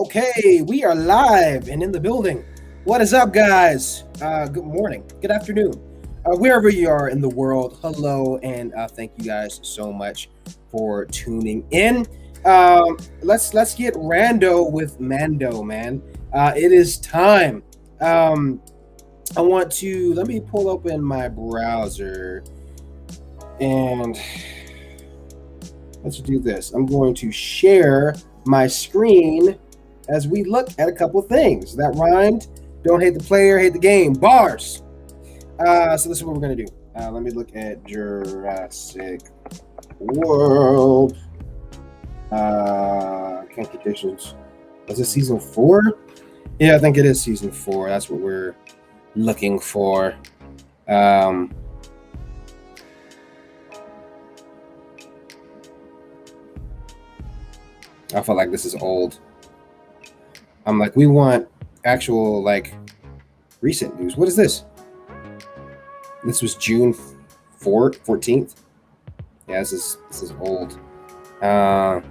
Okay, we are live and in the building. What is up, guys? Good morning, good afternoon, wherever you are in the world. Hello, and thank you guys so much for tuning in. Let's get rando with Mando, man. It is time. Let me pull open my browser and let's do this. I'm going to share my screen as we look at a couple things that rhymed. Don't hate the player, hate the game. Bars. So this is what we're gonna do. Let me look at Jurassic World. Competitions. Is it season 4? Yeah, I think it is season 4. That's what we're looking for. I feel like this is old. I'm like, we want actual, like, recent news. What is this? This was June 14th. Yeah, this is old. But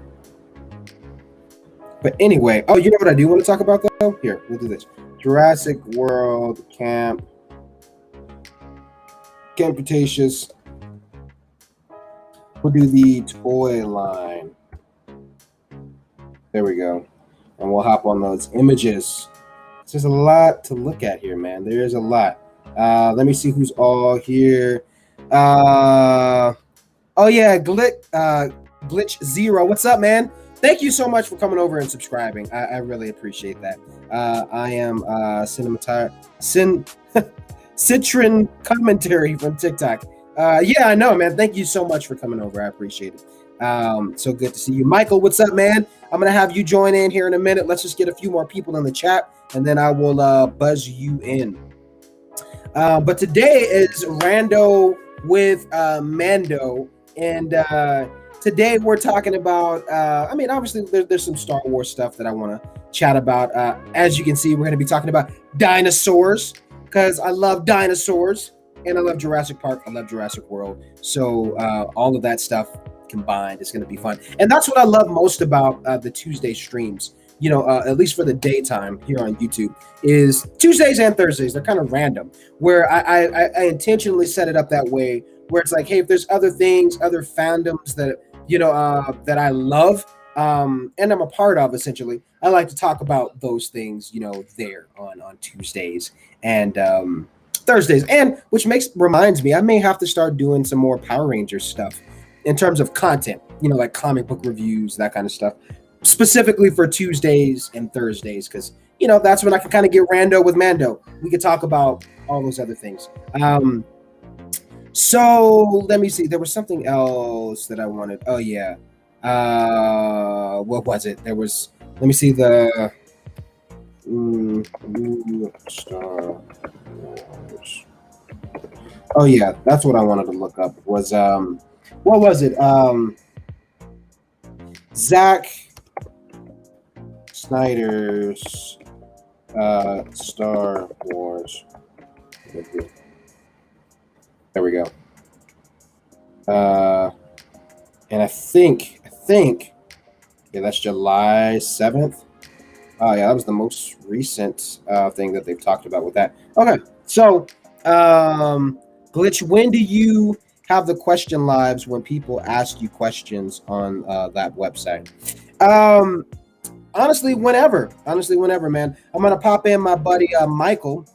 anyway, oh, you know what I do want to talk about, though? Here, we'll do this. Jurassic World Camp Cretaceous. We'll do the toy line. There we go. And we'll hop on those images. There's a lot to look at here, man. There is a lot. Let me see who's all here. Oh yeah, Glitch Zero. What's up, man? Thank you so much for coming over and subscribing. I really appreciate that. I am Citron Commentary from TikTok. Yeah, I know, man. Thank you so much for coming over. I appreciate it. So good to see you. Michael, what's up, man? I'm going to have you join in here in a minute. Let's just get a few more people in the chat, and then I will buzz you in. But today is Rando with Mando, and today we're talking about, obviously there's some Star Wars stuff that I want to chat about. As you can see, we're going to be talking about dinosaurs, because I love dinosaurs, and I love Jurassic Park. I love Jurassic World. So all of that stuff combined is going to be fun, and that's what I love most about the Tuesday streams, at least for the daytime here on YouTube, is Tuesdays and Thursdays. They're kind of random, where I intentionally set it up that way, where it's like, hey, if there's other things, other fandoms that that I love and I'm a part of, essentially, I like to talk about those things there on Tuesdays and Thursdays, and which reminds me, I may have to start doing some more Power Rangers stuff in terms of content, like comic book reviews, that kind of stuff, specifically for Tuesdays and Thursdays, because, that's when I can kind of get rando with Mando. We could talk about all those other things. So let me see. There was something else that I wanted. Oh, yeah. What was it? There was, let me see the Star Wars. Oh, yeah. That's what I wanted to look up was, what was it? Zack Snyder's Star Wars. There we go. And I think, yeah, that's July 7th. Oh, yeah, that was the most recent thing that they've talked about with that. Okay, so, Glitch, when do you have the question lives when people ask you questions on that website? Honestly, whenever, man. I'm gonna pop in my buddy Michael,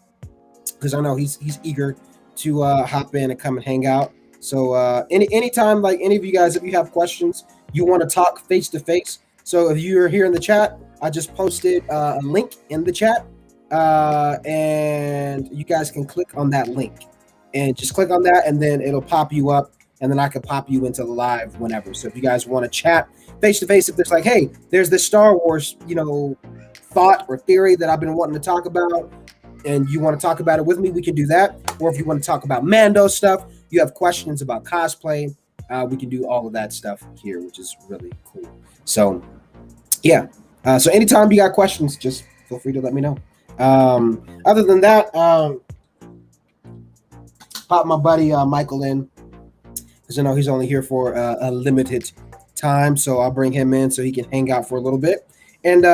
because I know he's eager to hop in and come and hang out. So anytime, like any of you guys, if you have questions, you want to talk face to face. So if you're here in the chat, I just posted a link in the chat, and you guys can click on that link. And just click on that, and then it'll pop you up, and then I can pop you into the live whenever. So if you guys want to chat face to face, if there's like, hey, there's this Star Wars, thought or theory that I've been wanting to talk about, and you want to talk about it with me, we can do that. Or if you want to talk about Mando stuff, you have questions about cosplay, we can do all of that stuff here, which is really cool. So yeah, so anytime you got questions, just feel free to let me know. Other than that, pop my buddy Michael in, because I know he's only here for a limited time, so I'll bring him in so he can hang out for a little bit. And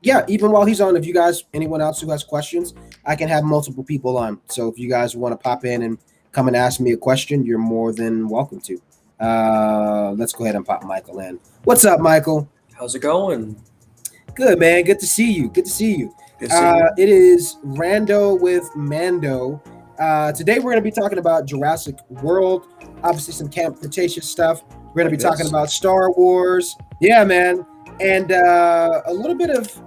yeah, even while he's on, if you guys, anyone else who has questions, I can have multiple people on. So if you guys want to pop in and come and ask me a question, you're more than welcome to. Let's go ahead and pop Michael in. What's up, Michael? How's it going? Good, man. Good to see you. Good to see you. Good to see you. It is Rando with Mando. Today we're going to be talking about Jurassic World, obviously some Camp Cretaceous stuff. We're going to be talking about Star Wars. Yeah, man. And a little bit of,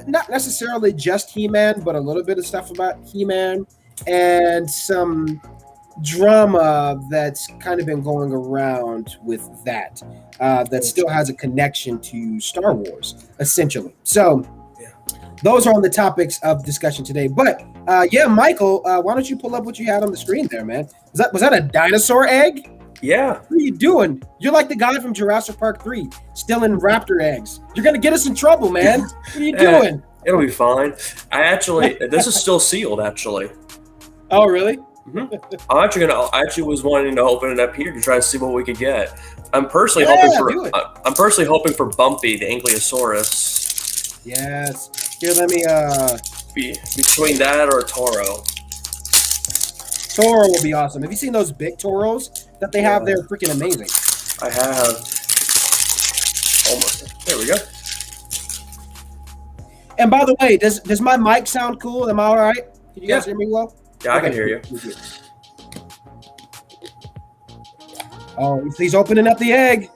not necessarily just He-Man, but a little bit of stuff about He-Man and some drama that's kind of been going around with that still has a connection to Star Wars, essentially. So those are on the topics of discussion today. But yeah, Michael, why don't you pull up what you had on the screen there, man? Was that a dinosaur egg? Yeah. What are you doing? You're like the guy from Jurassic Park 3, still in raptor eggs. You're gonna get us in trouble, man. What are you doing? It'll be fine. This is still sealed, actually. Oh, really? Mm-hmm. I actually was wanting to open it up here to try to see what we could get. I'm personally hoping for Bumpy, the Ankylosaurus. Yes. Here, let me between that or a Toro. Toro will be awesome. Have you seen those big Toros that they have? They're freaking amazing. I have. Almost. There we go. And by the way, does my mic sound cool? Am I all right? Can you guys hear me well? Yeah, I can hear you. Oh, he's opening up the egg.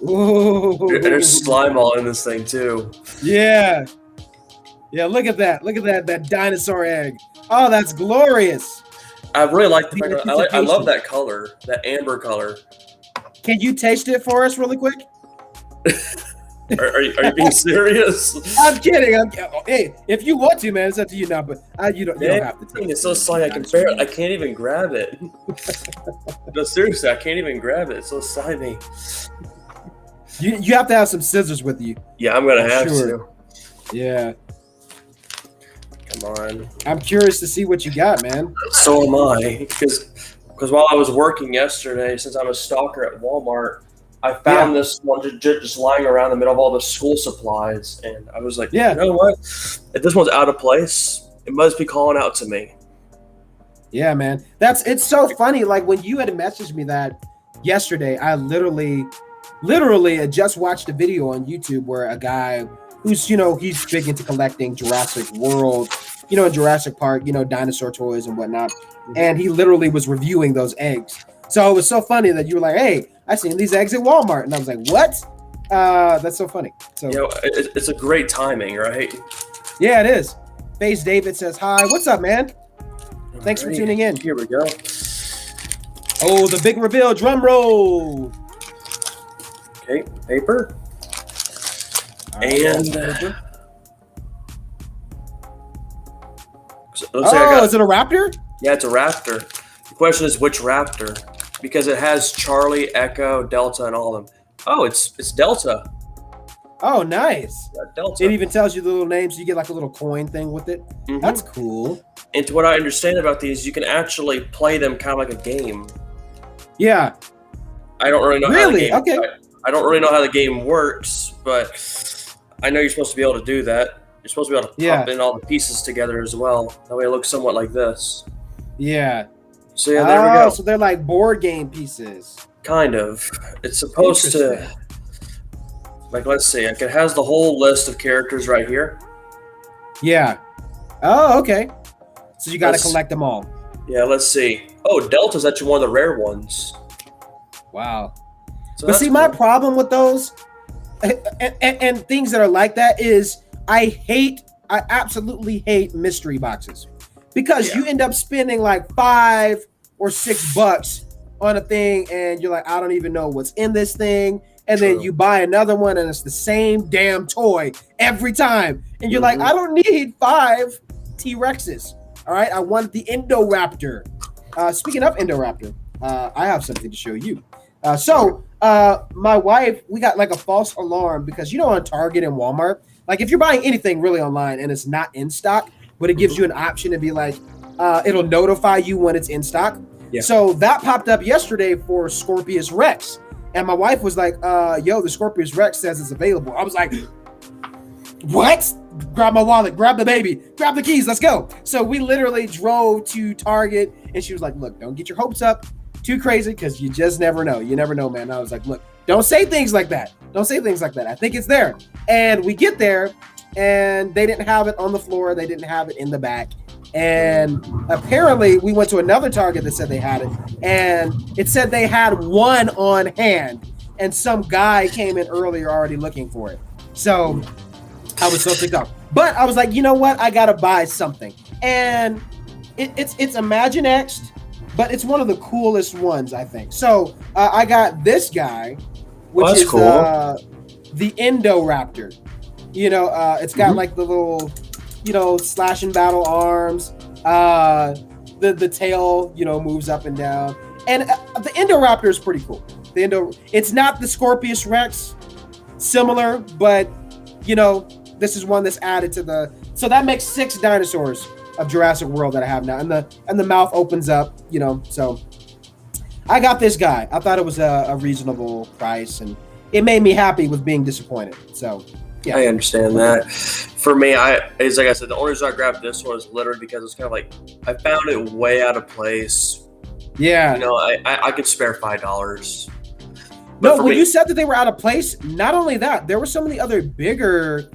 Ooh. There's slime all in this thing too. Yeah. Yeah, look at that. Look at that dinosaur egg. Oh, that's glorious. I really like the fact I love that color, that amber color. Can you taste it for us really quick? Are you being serious? I'm kidding. Hey, if you want to, man, it's up to you now. But you don't have to taste it. It's so slimy. I can't even grab it. No, seriously, I can't even grab it. It's so slimy. You have to have some scissors with you. Yeah, I'm gonna have to. Yeah. Come on. I'm curious to see what you got, man. So am I, because while I was working yesterday, since I'm a stalker at Walmart, I found this one just lying around in the middle of all the school supplies, and I was like, you know what? If this one's out of place, it must be calling out to me. Yeah, man. It's so funny. Like when you had messaged me that yesterday, I literally had just watched a video on YouTube where a guy who's, he's big into collecting Jurassic World, and Jurassic Park, dinosaur toys and whatnot. And he literally was reviewing those eggs. So it was so funny that you were like, hey, I seen these eggs at Walmart. And I was like, what? That's so funny. So it's a great timing, right? Yeah, it is. Face David says, hi. What's up, man? Thanks for tuning in. Here we go. Oh, the big reveal. Drum roll. Okay, paper. And is it a raptor? Yeah, it's a raptor. The question is which raptor, because it has Charlie, Echo, Delta, and all of them. Oh, it's Delta. Oh, nice. Yeah, Delta. It even tells you the little names. So you get like a little coin thing with it. Mm-hmm. That's cool. And to what I understand about these, you can actually play them kind of like a game. Yeah. I don't really know. Really? How the game, okay. I don't really know how the game works, but I know you're supposed to be able to do that. You're supposed to be able to pop in all the pieces together as well. That way it looks somewhat like this. Yeah. So yeah, there we go. So they're like board game pieces. Kind of. It's supposed to, like, let's see. It has the whole list of characters right here. Yeah. Oh, okay. So you got to collect them all. Yeah, let's see. Oh, Delta's actually one of the rare ones. Wow. So but see, my problem with those and things that are like that is I absolutely hate mystery boxes because you end up spending like $5 or $6 on a thing and you're like, I don't even know what's in this thing. And then you buy another one and it's the same damn toy every time. And you're like, I don't need 5 T-Rexes. All right. I want the Indoraptor. Speaking of Indoraptor, I have something to show you. My wife, we got like a false alarm because on Target and Walmart, like if you're buying anything really online and it's not in stock, but it gives you an option to be like, it'll notify you when it's in stock. Yeah. So that popped up yesterday for Scorpius Rex. And my wife was like, yo, the Scorpius Rex says it's available. I was like, what? grab my wallet, grab the baby, grab the keys, let's go. So we literally drove to Target, and she was like, look, don't get your hopes up too crazy, because you just never know. You never know, man. And I was like, look, don't say things like that. Don't say things like that. I think it's there. And we get there, and they didn't have it on the floor. They didn't have it in the back. And apparently we went to another Target that said they had it, and it said they had one on hand, and some guy came in earlier already looking for it. So I was so ticked off. But I was like, you know what? I got to buy something. And it's Imaginext, but it's one of the coolest ones, I think. So I got this guy, which is cool. The Indoraptor. You know, it's got like the little, you know, slash and battle arms. The tail, you know, moves up and down. And the Indoraptor is pretty cool. It's not the Scorpius Rex, similar, but, you know, this is one that's added to so that makes 6 dinosaurs of Jurassic World that I have now. And the mouth opens up, you know, so I got this guy. I thought it was a reasonable price, and it made me happy with being disappointed. So, yeah. I understand that. For me, it's like I said, the only reason I grabbed this one is literally because it's kind of like, I found it way out of place. Yeah. You know, I could spare $5. No, when you said that they were out of place, not only that, there were some of the other bigger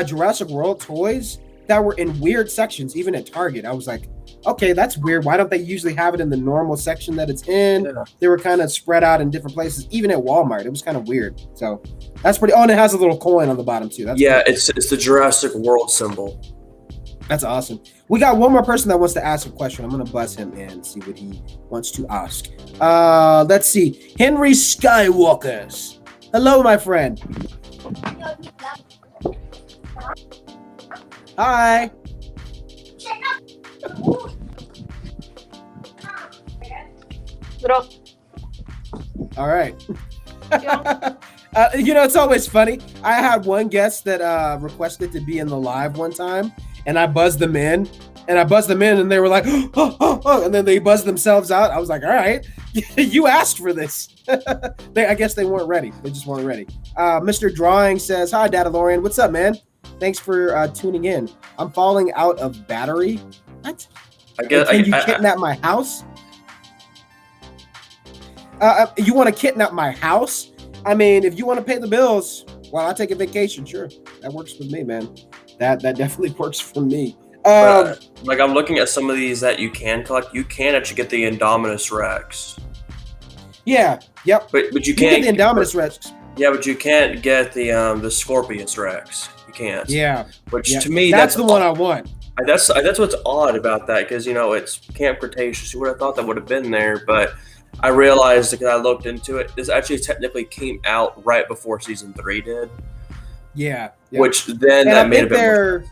Jurassic World toys that were in weird sections, even at Target. I was like, okay, that's weird. Why don't they usually have it in the normal section that it's in? Yeah. They were kind of spread out in different places, even at Walmart. It was kind of weird. So that's pretty. Oh, and it has a little coin on the bottom too. That's cool. It's the Jurassic World symbol. That's awesome. We got one more person that wants to ask a question. I'm gonna buzz him in and see what he wants to ask. Let's see. Henry Skywalkers. Hello, my friend. Hi. All right. You know, it's always funny. I had one guest that requested to be in the live one time, and I buzzed them in, and they were like, oh, and then they buzzed themselves out. I was like, all right, you asked for this. I guess they weren't ready. They just weren't ready. Mr. Drawing says, hi, DadaLorian. What's up, man? Thanks for tuning in. I'm falling out of battery. What? Can you kidnap my house? You want to kidnap my house? I mean, if you want to pay the bills, well, I'll take a vacation. Sure, that works with me, man. That definitely works for me. Like, I'm looking at some of these that you can collect. You can actually get the Indominus Rex. Yeah. Yep. But you can't get the Indominus Rex. Yeah, but you can't get the Scorpius Rex. You can't. Yeah. To me, that's the one I want. That's what's odd about that, because, you know, it's Camp Cretaceous. You would have thought that would have been there, but I realized, because I looked into it, this actually technically came out right before season 3 did. Yeah. Which then that made it a bit more.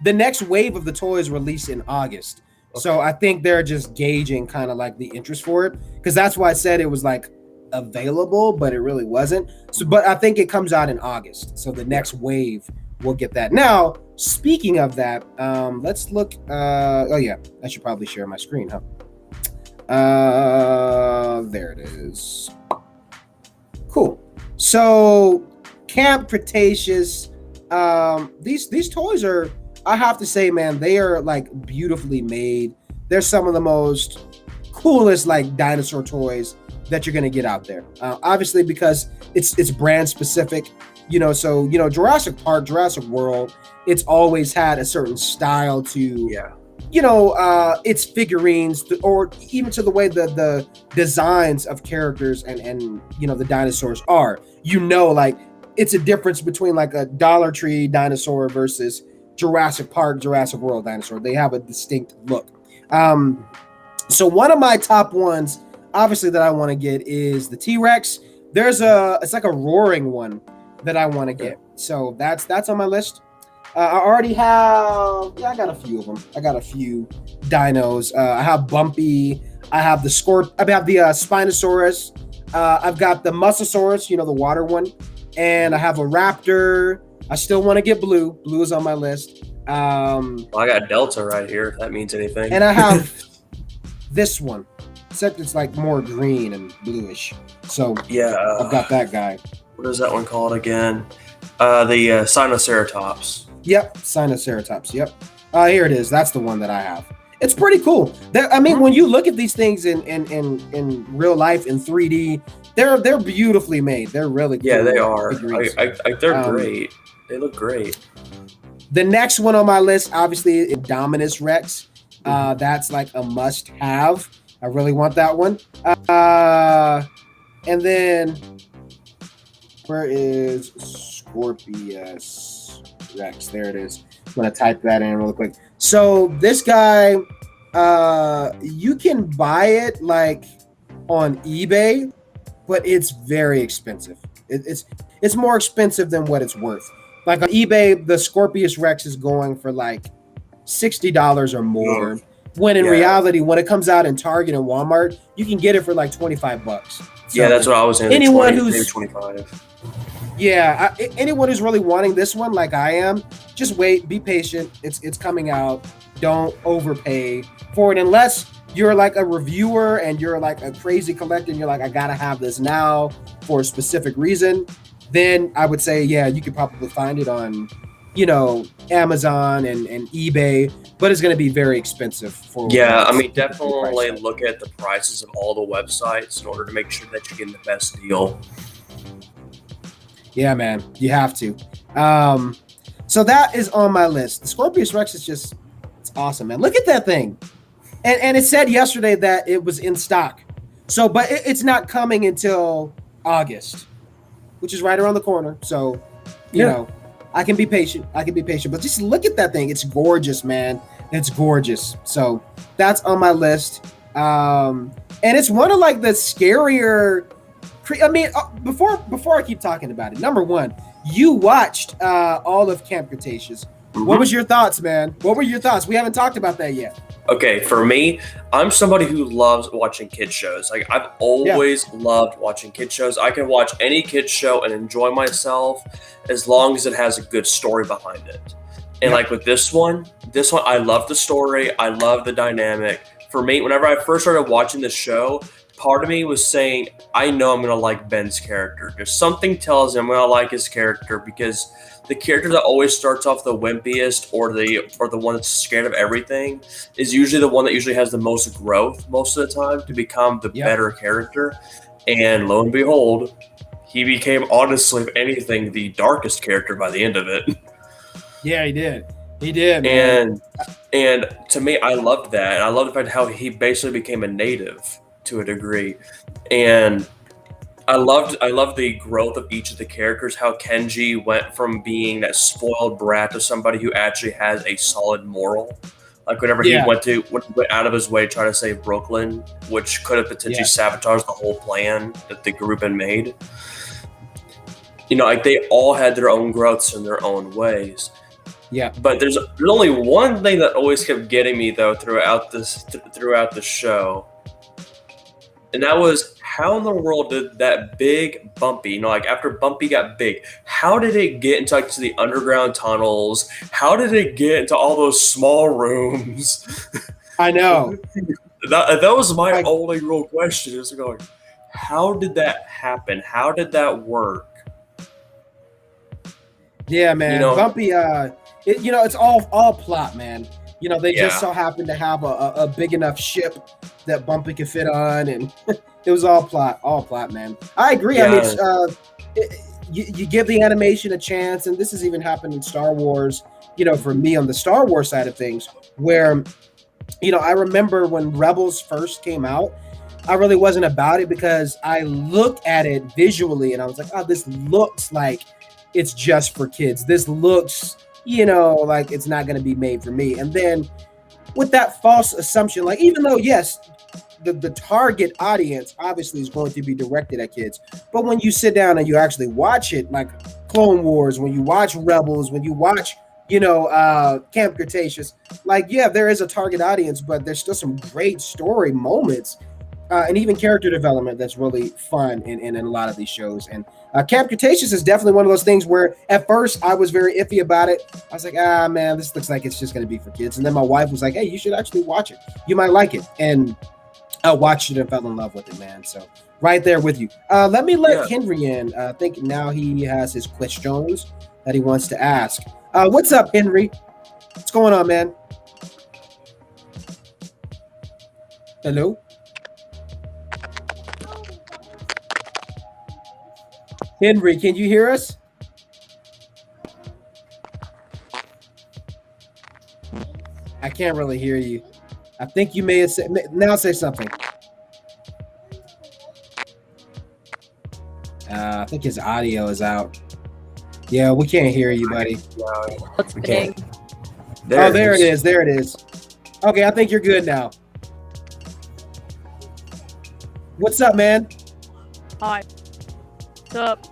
The next wave of the toys released in August. Okay. So I think they're just gauging kind of like the interest for it, because that's why I said it was like available, but it really wasn't. So, but I think it comes out in August. So the next wave will get that. Now, speaking of that, let's look. Oh yeah, I should probably share my screen, huh? There it is. Cool. So Camp Cretaceous. These toys are, I have to say, man, they are like beautifully made. They're some of the most coolest like dinosaur toys that you're gonna get out there. Obviously, because it's brand specific. You know, so, you know, Jurassic Park, Jurassic World, it's always had a certain style to, you know, its figurines, or even to the way the designs of characters and, you know, the dinosaurs are. You know, like, it's a difference between like a Dollar Tree dinosaur versus Jurassic Park, Jurassic World dinosaur. They have a distinct look. So one of my top ones, obviously, that I want to get is the T-Rex. It's like a roaring one that I want to get. So that's on my list. I already have, I got a few of them. I got a few dinos. I have Bumpy. I have the Spinosaurus. I've got the Mosasaurus, you know, the water one. And I have a Raptor. I still want to get Blue. Blue is on my list. Well, I got Delta right here, if that means anything. And I have this one, except it's like more green and bluish. So yeah, I've got that guy. What is that one called again? The Sinoceratops. Yep, Sinoceratops. Yep. Here it is. That's the one that I have. It's pretty cool. I mean, when you look at these things in real life in 3D, they're beautifully made. They're really cool. Yeah, they are. They're great. They look great. The next one on my list, obviously, Indominus Rex. That's like a must-have. I really want that one. And then where is Scorpius Rex? There it is. I'm gonna type that in real quick. So this guy, you can buy it like on eBay, but it's very expensive. It's more expensive than what it's worth. Like on eBay, the Scorpius Rex is going for like $60 or more. When in reality, when it comes out in Target and Walmart, you can get it for like $25. So yeah, that's what I was saying. Anyone 20, who's 25. Yeah, anyone who's really wanting this one, like I am, just wait, be patient. It's coming out. Don't overpay for it unless you're like a reviewer and you're like a crazy collector and you're like, I gotta have this now for a specific reason. Then I would say, yeah, you could probably find it on, Amazon and eBay, but it's going to be very expensive. Yeah, I mean, definitely look at the prices of all the websites in order to make sure that you're getting the best deal. Yeah, man, you have to. So that is on my list. The Scorpius Rex is it's awesome, man. Look at that thing. And it said yesterday that it was in stock. So, but it's not coming until August, which is right around the corner. So, you know, I can be patient. But just look at that thing. It's gorgeous, man. It's gorgeous. So that's on my list. And it's one of like the scarier. I mean, before I keep talking about it, number one, you watched all of Camp Cretaceous. Mm-hmm. What was your thoughts, man? What were your thoughts? We haven't talked about that yet. Okay, for me, I'm somebody who loves watching kid shows. Like I've always loved watching kid shows. I can watch any kid show and enjoy myself as long as it has a good story behind it. And like with this one, I love the story. I love the dynamic. For me, whenever I first started watching the show, part of me was saying, I know I'm going to like Ben's character. There's something tells me I'm going to like his character because the character that always starts off the wimpiest or the one that's scared of everything is usually the one that usually has the most growth most of the time to become the better character. And lo and behold, he became, honestly, if anything, the darkest character by the end of it. Yeah, he did. He did, man. And to me, I loved that. And I loved the fact how he basically became a native to a degree. And I loved the growth of each of the characters, how Kenji went from being that spoiled brat to somebody who actually has a solid moral. Like whenever he went out of his way to try to save Brooklyn, which could have potentially sabotaged the whole plan that the group had made. Like they all had their own growths in their own ways. Yeah. But there's only one thing that always kept getting me though throughout the show. And that was, how in the world did that big Bumpy, like after Bumpy got big, how did it get into the underground tunnels? How did it get into all those small rooms? I know. that was my only real question, is going, how did that happen? How did that work? Yeah, man. Bumpy, it's all plot, man. They just so happened to have a big enough ship that Bumpy could fit on, and it was all plot, man. I agree. Yeah. I mean, you give the animation a chance, and this has even happened in Star Wars, for me on the Star Wars side of things, where, I remember when Rebels first came out, I really wasn't about it because I looked at it visually, and I was like, oh, this looks like it's just for kids. This looks, like it's not going to be made for me. And then with that false assumption, like, even though, yes, the target audience obviously is going to be directed at kids, but when you sit down and you actually watch it, like Clone Wars, when you watch Rebels, when you watch, Camp Cretaceous, like, yeah, there is a target audience, but there's still some great story moments and even character development that's really fun in a lot of these shows. And Camp Cretaceous is definitely one of those things where at first I was very iffy about it. I was like, man, this looks like it's just going to be for kids. And then my wife was like, hey, you should actually watch it. You might like it. And I watched it and fell in love with it, man. So right there with you. Let me let Henry in. I think now he has his questions that he wants to ask. What's up, Henry? What's going on, man? Hello? Henry, can you hear us? I can't really hear you. I think you may have said, now say something. I think his audio is out. Yeah, we can't hear you, buddy. We can't. There it is. There it is. Okay, I think you're good now. What's up, man? Hi. What's up?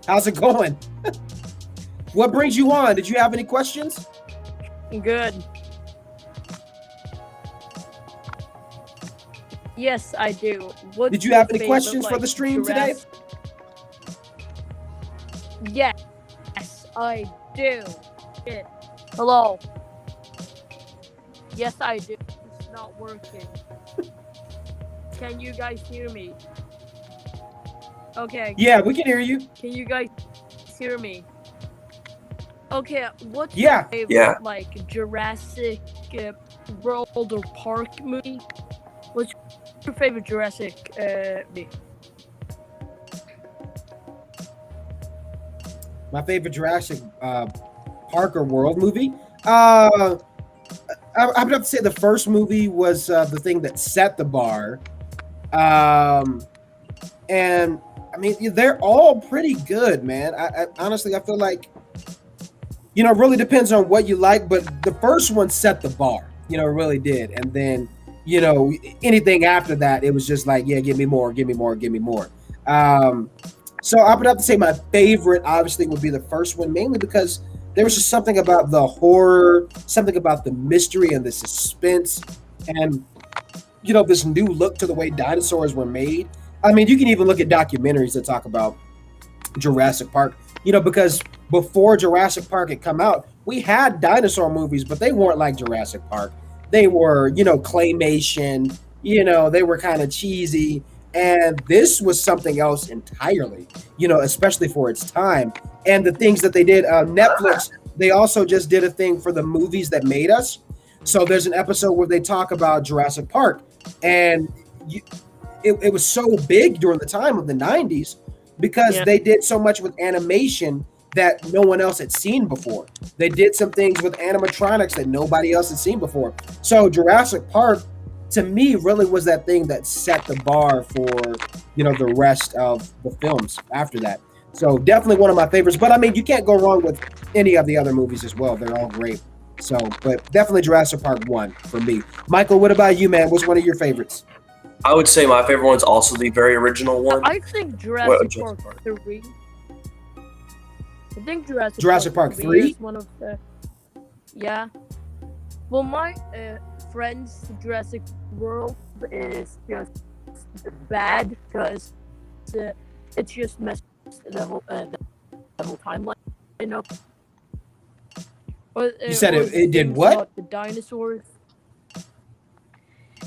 How's it going? What brings you on? Did you have any questions? Good. Yes, I do. Did you have any questions for the stream today? Yes, I do. Hello. Yes, I do. It's not working. Can you guys hear me? Okay. Yeah, we can hear you. Can you guys hear me? Okay, what's your favorite, like, Jurassic World or Park movie? What's your favorite Jurassic movie? My favorite Jurassic Park or World movie? I would have to say the first movie was the thing that set the bar. And I mean, they're all pretty good, man. I honestly, I feel like, you know, it really depends on what you like, but the first one set the bar, you know, it really did. And then, you know, anything after that, it was just like, yeah, give me more, give me more, give me more. So I would have to say my favorite, obviously, would be the first one, mainly because there was just something about the horror, something about the mystery and the suspense, and, you know, this new look to the way dinosaurs were made. I mean, you can even look at documentaries that talk about Jurassic Park, you know, because before Jurassic Park had come out, we had dinosaur movies, but they weren't like Jurassic Park. They were, you know, claymation, you know, they were kind of cheesy. And this was something else entirely, you know, especially for its time. And the things that they did, Netflix, they also just did a thing for the movies that made us. So there's an episode where they talk about Jurassic Park. And it was so big during the time of the 90s because they did so much with animation that no one else had seen before. They did some things with animatronics that nobody else had seen before. So Jurassic Park, to me, really was that thing that set the bar for, you know, the rest of the films after that. So definitely one of my favorites. But I mean, you can't go wrong with any of the other movies as well. They're all great. So, but definitely Jurassic Park 1 for me. Michael, what about you, man? What's one of your favorites? I would say my favorite one's also the very original one. I think Jurassic Park 3. I think Jurassic Park 3 is one of the... Yeah. Well, my friend's Jurassic World is just bad because it's just messed the whole timeline. You know. You said it did what? The dinosaurs.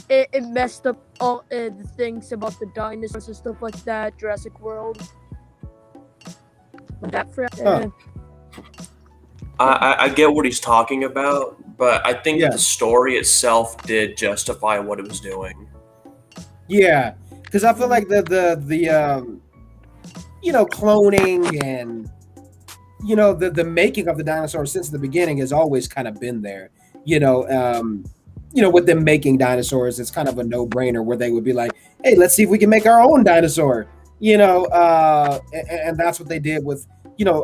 It messed up all the things about the dinosaurs and stuff like that. Jurassic World. I get what he's talking about, but I think the story itself did justify what it was doing. Yeah, because I feel like the you know, cloning and, you know, the making of the dinosaurs since the beginning has always kind of been there. You know, with them making dinosaurs, it's kind of a no-brainer where they would be like, hey, let's see if we can make our own dinosaur. You know, and that's what they did with, you know,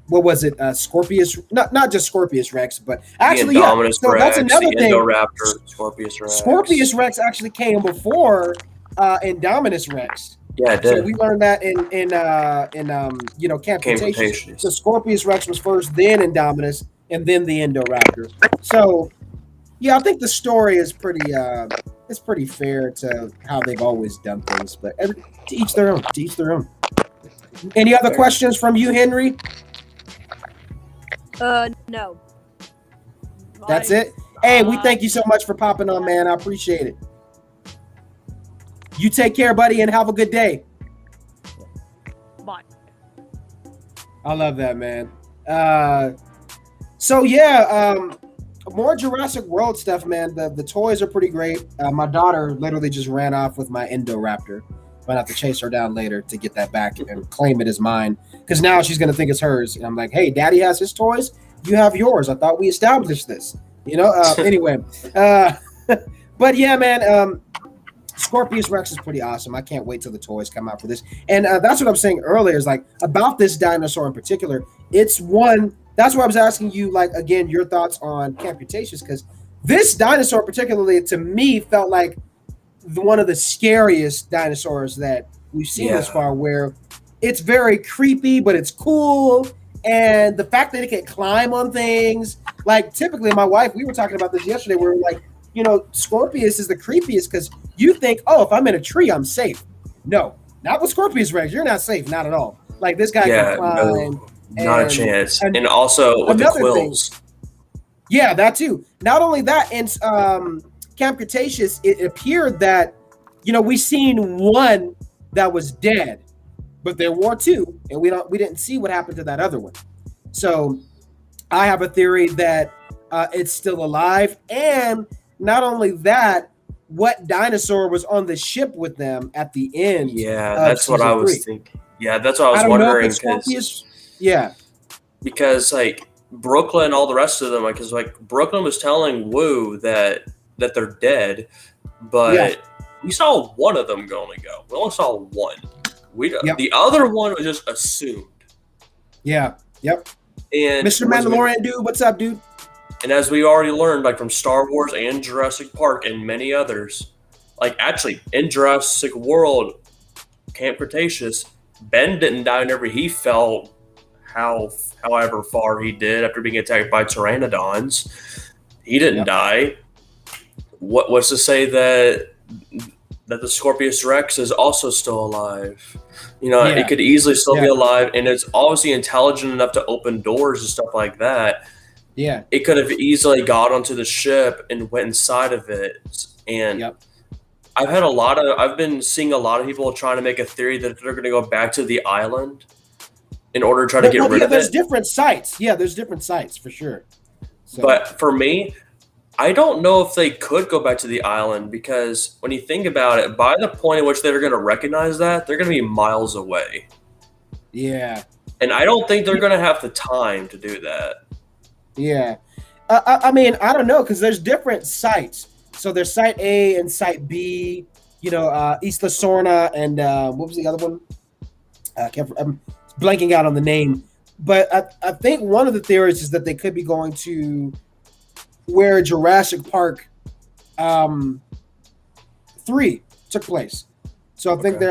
what was it? Scorpius, not just Scorpius Rex, but actually, so Rex, that's another thing. Indoraptor, Scorpius Rex. Scorpius Rex actually came before Indominus Rex. Yeah, it did. So we learned that in you know, Camp Cretaceous. So Scorpius Rex was first, then Indominus, and then the Indoraptor. So yeah, I think the story is pretty it's pretty fair to how they've always done things, but to each their own. To each their own. Any other questions from you, Henry? No. That's it? Hey, we thank you so much for popping on, man. I appreciate it. You take care, buddy, and have a good day. Bye. I love that, man. So yeah, more Jurassic World stuff, man. The toys are pretty great. My daughter literally just ran off with my Indoraptor. I'm gonna have to chase her down later to get that back and claim it as mine. Because now she's gonna think it's hers. And I'm like, hey, Daddy has his toys. You have yours. I thought we established this. You know. Anyway, but yeah, man. Scorpius Rex is pretty awesome. I can't wait till the toys come out for this. And that's what I'm saying earlier is like about this dinosaur in particular. It's one. That's why I was asking you, like, again, your thoughts on Camp Cretaceous, because this dinosaur particularly to me felt like one of the scariest dinosaurs that we've seen thus far, where it's very creepy, but it's cool. And the fact that it can climb on things, like typically my wife, we were talking about this yesterday, where we're like, you know, Scorpius is the creepiest because you think, oh, if I'm in a tree, I'm safe. No, not with Scorpius Rex. You're not safe, not at all. Like this guy can climb. No, not a chance. And also with the quills. Yeah, that too. Not only that, in Camp Cretaceous, it appeared that, you know, we seen one that was dead, but there were two, and we didn't see what happened to that other one. So I have a theory that it's still alive, and not only that, what dinosaur was on the ship with them at the end? Yeah, that's what I was thinking. Yeah, that's what I was wondering. Because like Brooklyn, all the rest of them, because like Brooklyn was telling Wu that they're dead, but we saw one of them going to go. We only saw one. The other one was just assumed. Yeah. Yep. And Mr. Mandalorian, dude, what's up, dude? And as we already learned, like from Star Wars and Jurassic Park and many others, like actually in Jurassic World, Camp Cretaceous, Ben didn't die whenever he fell however far he did after being attacked by pteranodons. He didn't die. What's to say that the Scorpius Rex is also still alive? You know, it could easily still be alive, and it's obviously intelligent enough to open doors and stuff like that. Yeah, it could have easily got onto the ship and went inside of it. And I've been seeing a lot of people trying to make a theory that they're going to go back to the island in order to try to get rid of it. There's different sites. Yeah, there's different sites for sure. So. But for me, I don't know if they could go back to the island, because when you think about it, by the point at which they're going to recognize that, they're going to be miles away. Yeah. And I don't think they're going to have the time to do that. Yeah. I mean, I don't know, because there's different sites. So there's Site A and Site B, you know, Isla Sorna, and what was the other one? I'm blanking out on the name. But I think one of the theories is that they could be going to where Jurassic Park 3 took place. So I think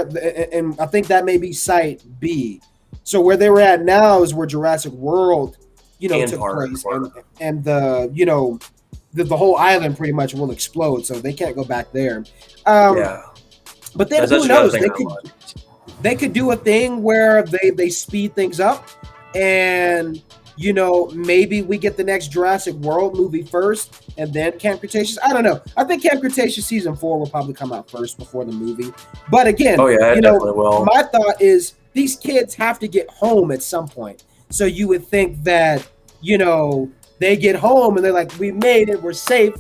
and I think that may be Site B. So where they were at now is where Jurassic World, you know, took place, and the, you know, the whole island pretty much will explode, so they can't go back there. But then who knows? They could do a thing where they speed things up, and you know, maybe we get the next Jurassic World movie first, and then Camp Cretaceous. I don't know. I think Camp Cretaceous season 4 will probably come out first before the movie. But again, you know, my thought is these kids have to get home at some point. So you would think that, you know, they get home and they're like, we made it, we're safe.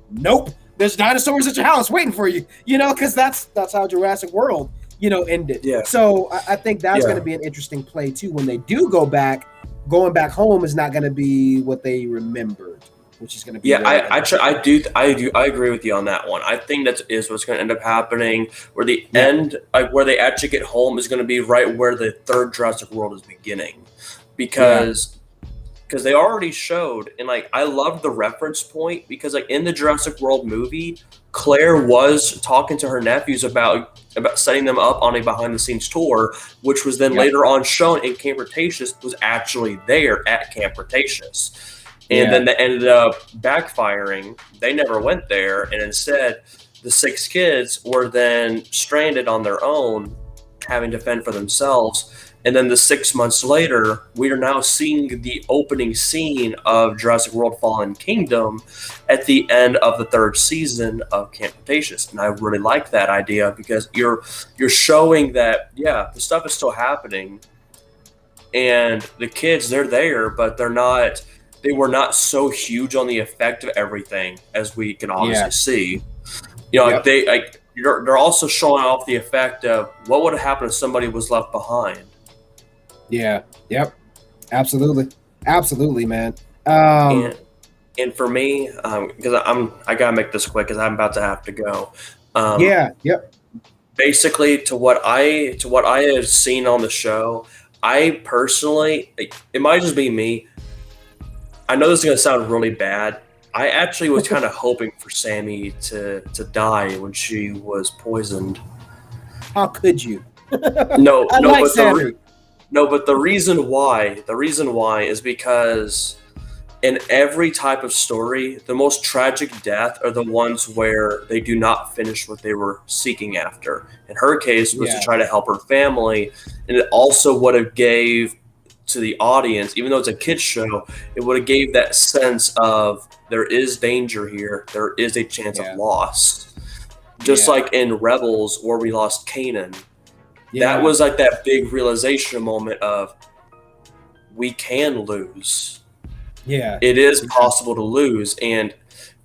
Nope, there's dinosaurs at your house waiting for you, you know, because that's how Jurassic World, you know, ended. Yeah. So I think that's going to be an interesting play too. When they do go back, going back home is not going to be what they remembered, which is going to be. Yeah, I agree with you on that one. I think that is what's going to end up happening. Where the end, like where they actually get home, is going to be right where the third Jurassic World is beginning, because they already showed, and like I love the reference point, because like in the Jurassic World movie, Claire was talking to her nephews about setting them up on a behind the scenes tour, which was then later on shown in Camp Cretaceous was actually there at Camp Cretaceous. And then they ended up backfiring. They never went there, and instead the 6 kids were then stranded on their own, having to fend for themselves. And then 6 months later, we are now seeing the opening scene of Jurassic World Fallen Kingdom at the end of the 3rd season of Camp Cretaceous. And I really like that idea, because you're showing that, the stuff is still happening, and the kids, they're there, but they were not so huge on the effect of everything as we can obviously see. They're also showing off the effect of what would have happened if somebody was left behind. Yeah. Yep. Absolutely, man. And for me, because I gotta make this quick because I'm about to have to go. Yep. Basically, to what I have seen on the show, I personally, it might just be me. I know this is gonna sound really bad. I actually was kind of hoping for Sammy to die when she was poisoned. How could you? No, like Sammy. But the reason why is because in every type of story, the most tragic death are the ones where they do not finish what they were seeking after. In her case, was to try to help her family, and it also would have gave to the audience, even though it's a kid's show, it would have gave that sense of there is danger here, there is a chance of loss. Just like in Rebels, where we lost Kanan. That was like that big realization moment of we can lose. It is possible to lose. And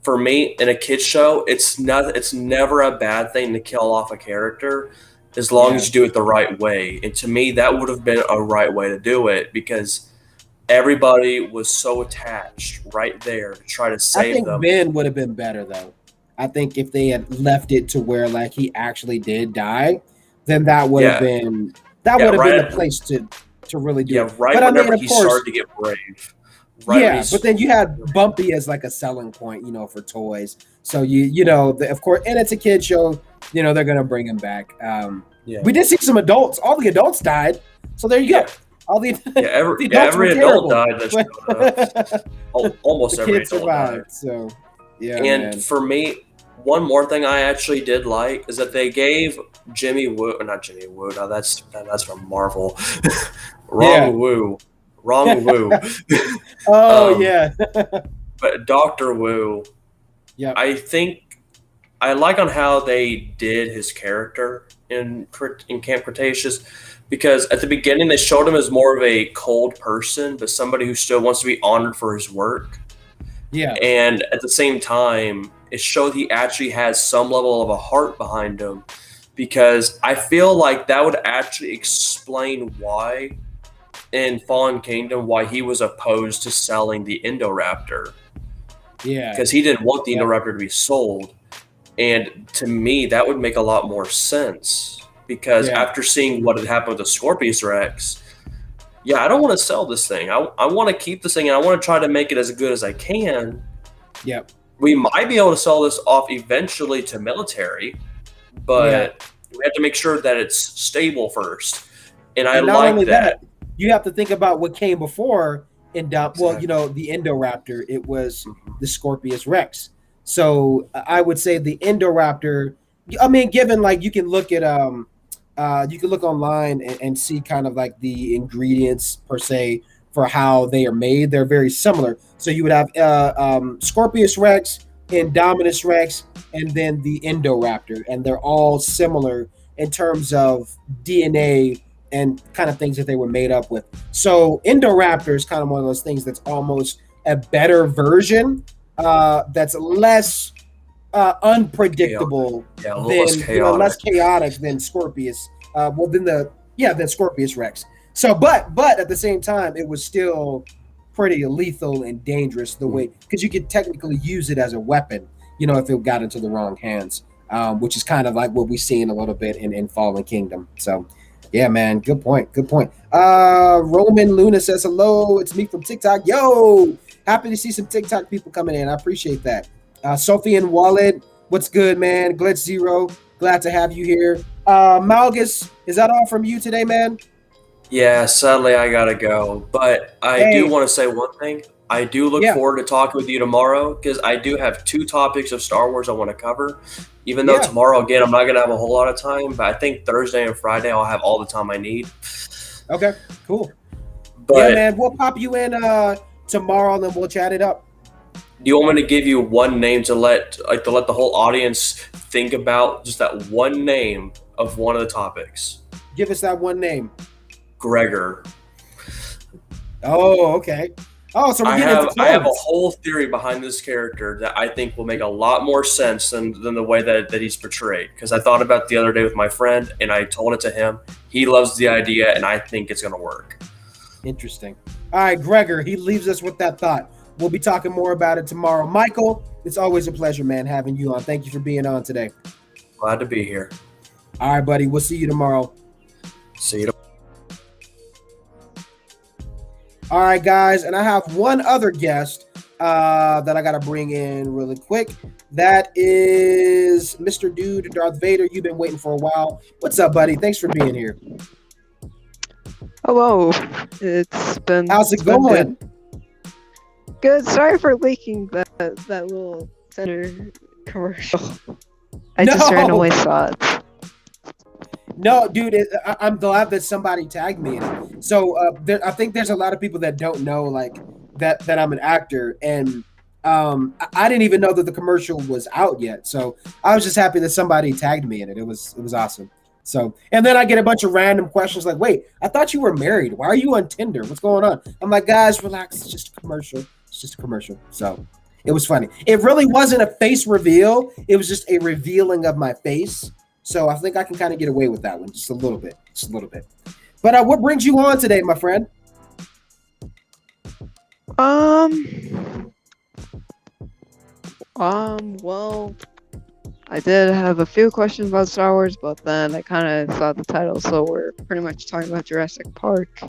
for me, in a kid's show, it's never a bad thing to kill off a character as long as you do it the right way. And to me, that would have been a right way to do it because everybody was so attached right there to try to save them. I think Ben would have been better, though. I think if they had left it to where like he actually did die, then that would have been the place to really do it. Right. But whenever he started to get brave. Right, but then you had Bumpy as like a selling point, for toys. So of course, and it's a kid show. They're gonna bring him back. We did see some adults. All the adults died. So there you go. All the every adult died. Almost every adult died. So for me, one more thing I actually did like is that they gave Jimmy Woo, not Jimmy Woo. No, that's from Marvel. Woo. Wrong Woo. But Dr. Woo, I think I like on how they did his character in Camp Cretaceous, because at the beginning they showed him as more of a cold person, but somebody who still wants to be honored for his work. And at the same time, it showed he actually has some level of a heart behind him, because I feel like that would actually explain why in Fallen Kingdom why he was opposed to selling the Indoraptor. Because he didn't want the Indoraptor to be sold. And to me, that would make a lot more sense. Because after seeing what had happened with the Scorpius Rex, I don't want to sell this thing. I want to keep this thing, and I want to try to make it as good as I can. We might be able to sell this off eventually to military, but we have to make sure that it's stable first. And I like that. You have to think about what came before the Indoraptor. It was the Scorpius Rex. So I would say the Indoraptor. I mean, given like you can look at you can look online and see kind of like the ingredients per se for how they are made. They're very similar. So you would have Scorpius Rex, Indominus Rex, and then the Indoraptor, and they're all similar in terms of DNA and kind of things that they were made up with. So Indoraptor is kind of one of those things that's almost a better version that's less unpredictable, less chaotic than Scorpius. Than Scorpius Rex. So, but at the same time, it was still pretty lethal and dangerous the way, because you could technically use it as a weapon, if it got into the wrong hands, which is kind of like what we've seen a little bit in Fallen Kingdom. So, yeah, man, good point. Roman Luna says hello. It's me from TikTok. Yo, happy to see some TikTok people coming in. I appreciate that. Sophie and Wallet, what's good, man? Glitch Zero, glad to have you here. Malgus, is that all from you today, man? Yeah, sadly I gotta go, but I do want to say one thing. I do look forward to talking with you tomorrow, because I do have 2 topics of Star Wars I want to cover. Even though tomorrow, again, I'm not going to have a whole lot of time, but I think Thursday and Friday I'll have all the time I need. Okay, cool. But, man, we'll pop you in tomorrow, and then we'll chat it up. Do you want me to give you one name to let the whole audience think about, just that one name of one of the topics? Give us that one name. Gregor. Oh, okay. Oh, so we're getting into I have a clones. whole theory behind this character that I think will make a lot more sense than the way that he's portrayed. Because I thought about it the other day with my friend, and I told it to him. He loves the idea, and I think it's going to work. Interesting. All right, Gregor, he leaves us with that thought. We'll be talking more about it tomorrow. Michael, it's always a pleasure, man, having you on. Thank you for being on today. Glad to be here. All right, buddy. We'll see you tomorrow. See you tomorrow. All right, guys, and I have one other guest that I got to bring in really quick. That is Mr. Dude, Darth Vader. You've been waiting for a while. What's up, buddy? Thanks for being here. Hello. How's it going? Good. Sorry for leaking that little center commercial. I just randomly saw it. No, dude, I'm glad that somebody tagged me in it. So I think there's a lot of people that don't know like that I'm an actor, and I didn't even know that the commercial was out yet. So I was just happy that somebody tagged me in it. It was awesome. So, and then I get a bunch of random questions like, "Wait, I thought you were married. Why are you on Tinder? What's going on?" I'm like, "Guys, relax. It's just a commercial. It's just a commercial." So it was funny. It really wasn't a face reveal. It was just a revealing of my face. So I think I can kind of get away with that one just a little bit. But what brings you on today, my friend? Well, I did have a few questions about Star Wars, but then I kind of saw the title, so we're pretty much talking about Jurassic Park.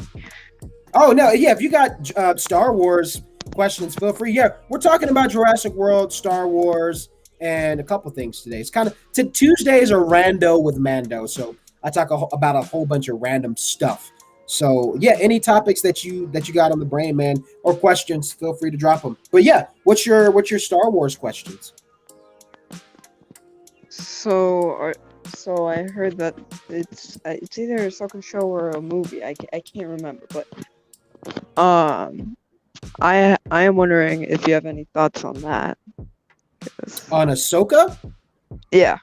Oh, no, yeah, if you got Star Wars questions, feel free. Yeah, we're talking about Jurassic World, Star Wars, and a couple things today. It's kind of Tuesdays are rando with Mando, so I talk about a whole bunch of random stuff. So yeah, any topics that you got on the brain, man, or questions, feel free to drop them. But yeah, what's your Star Wars questions? So I heard that it's either a soccer show or a movie. I can't remember, but I am wondering if you have any thoughts on that. On Ahsoka? Yeah.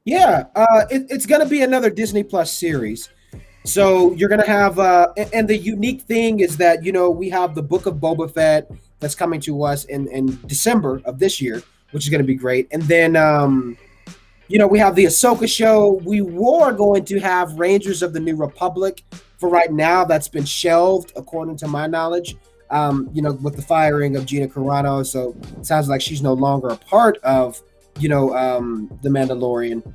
It's gonna be another Disney Plus series. So you're gonna have and the unique thing is that we have the Book of Boba Fett that's coming to us in December of this year, which is gonna be great. And then we have the Ahsoka show. We were going to have Rangers of the New Republic. For right now, that's been shelved, according to my knowledge. With the firing of Gina Carano, so it sounds like she's no longer a part of, the Mandalorian.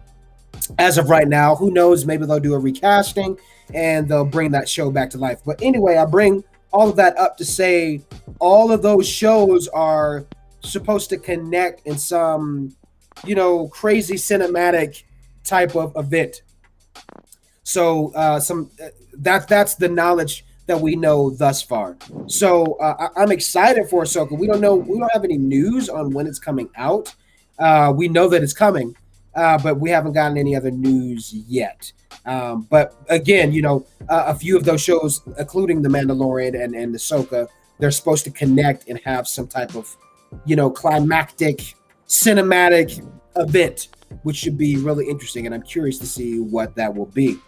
As of right now, who knows? Maybe they'll do a recasting and they'll bring that show back to life. But anyway, I bring all of that up to say all of those shows are supposed to connect in some, crazy cinematic type of event. So that's the knowledge that we know thus far. So I'm excited for Ahsoka. We don't have any news on when it's coming out. We know that it's coming, but we haven't gotten any other news yet. But again, a few of those shows, including The Mandalorian and Ahsoka, they're supposed to connect and have some type of, climactic cinematic event, which should be really interesting. And I'm curious to see what that will be.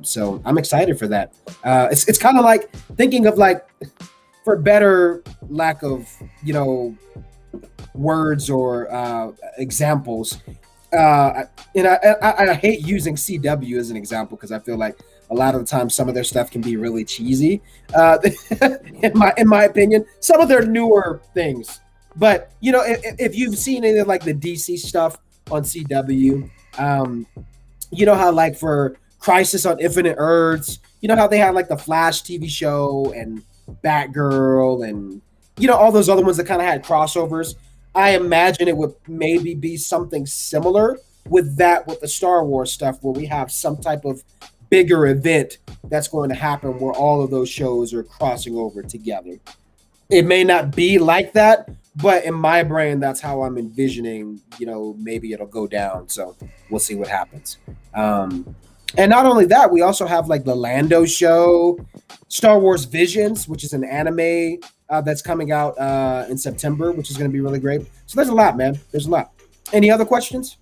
So I'm excited for that. It's kind of like thinking of like, for better lack of, words or examples. I hate using CW as an example because I feel like a lot of the time some of their stuff can be really cheesy. In my opinion, some of their newer things. But if you've seen any of like the DC stuff on CW, how like for Crisis on Infinite Earths, how they had like the Flash TV show and Batgirl and all those other ones that kind of had crossovers. I imagine it would maybe be something similar with the Star Wars stuff, where we have some type of bigger event that's going to happen where all of those shows are crossing over together. It may not be like that, but in my brain, that's how I'm envisioning, maybe it'll go down. So we'll see what happens. And not only that, we also have like the Lando show, Star Wars Visions, which is an anime that's coming out in September, which is going to be really great. So there's a lot, man. There's a lot. Any other questions?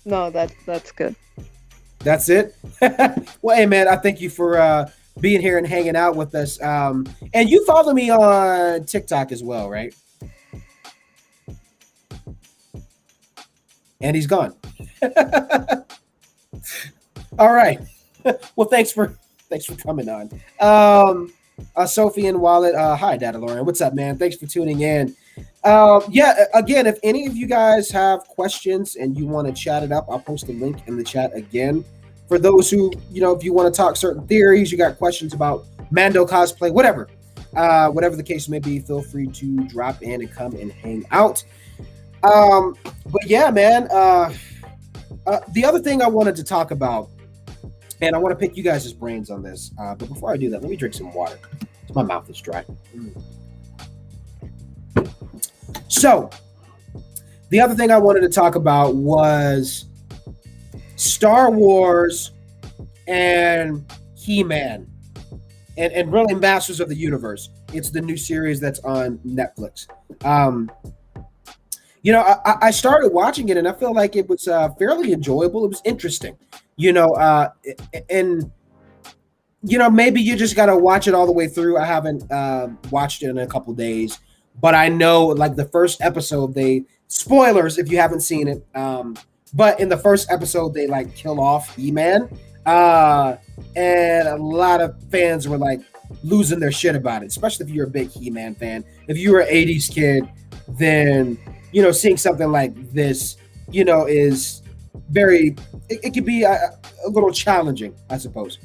No, that's good. That's it. Well, hey man, I thank you for being here and hanging out with us. And you follow me on TikTok as well, right? And he's gone. All right. Well, thanks for coming on. Sophie and Wallet. Hi, DadaLorian. What's up, man? Thanks for tuning in. Yeah, again, if any of you guys have questions and you want to chat it up, I'll post a link in the chat again. For those who, if you want to talk certain theories, you got questions about Mando cosplay, whatever the case may be, feel free to drop in and come and hang out. But yeah, man, the other thing I wanted to talk about, and I want to pick you guys' brains on this, but before I do that, let me drink some water. My mouth is dry. So, the other thing I wanted to talk about was Star Wars and He-Man, and really Masters of the Universe. It's the new series that's on Netflix. I started watching it and I feel like it was fairly enjoyable. It was interesting, and maybe you just got to watch it all the way through. I haven't watched it in a couple days, but I know like the first episode, spoilers if you haven't seen it. But in the first episode, they like kill off He-Man, and a lot of fans were like losing their shit about it, especially if you're a big He-Man fan. If you were an 80s kid, then seeing something like this, is very, it could be a little challenging, I suppose.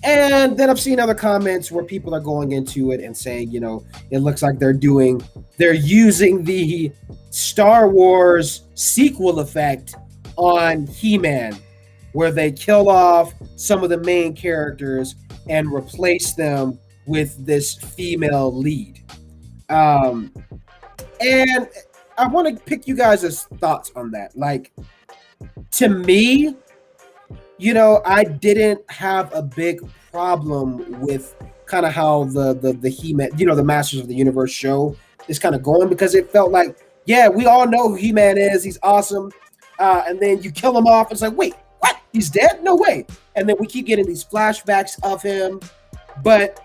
And then I've seen other comments where people are going into it and saying, it looks like they're using the Star Wars sequel effect on He-Man, where they kill off some of the main characters and replace them with this female lead. And I want to pick you guys' thoughts on that. Like, to me, I didn't have a big problem with kind of how the He-Man, the Masters of the Universe show is kind of going, because it felt like, yeah, we all know who He-Man is. He's awesome. And then you kill him off. It's like, wait, what? He's dead? No way. And then we keep getting these flashbacks of him. But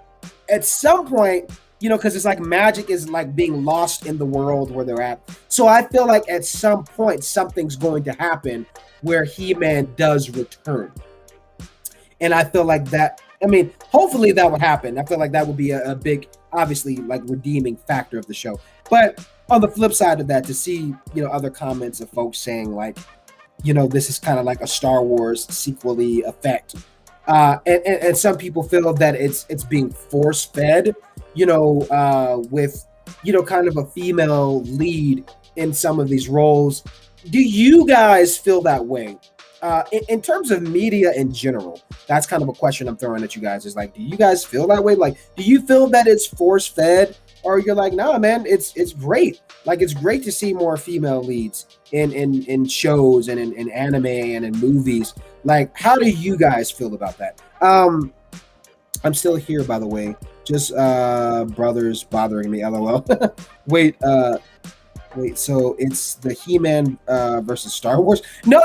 at some point, because it's like magic is like being lost in the world where they're at. So I feel like at some point, something's going to happen where He-Man does return. And I feel like that, hopefully that would happen. I feel like that would be a big, obviously, like redeeming factor of the show. But on the flip side of that, to see, other comments of folks saying like, this is kind of like a Star Wars sequel-y effect. And some people feel that it's being force-fed, with, kind of a female lead in some of these roles. Do you guys feel that way? In terms of media in general, that's kind of a question I'm throwing at you guys, is like, do you guys feel that way? Like, do you feel that it's force-fed, or you're like, nah, man, it's great. Like, it's great to see more female leads in shows and in anime and in movies. Like, how do you guys feel about that? I'm still here, by the way. Just brothers bothering me, LOL. Wait, so it's the He-Man versus Star Wars? No.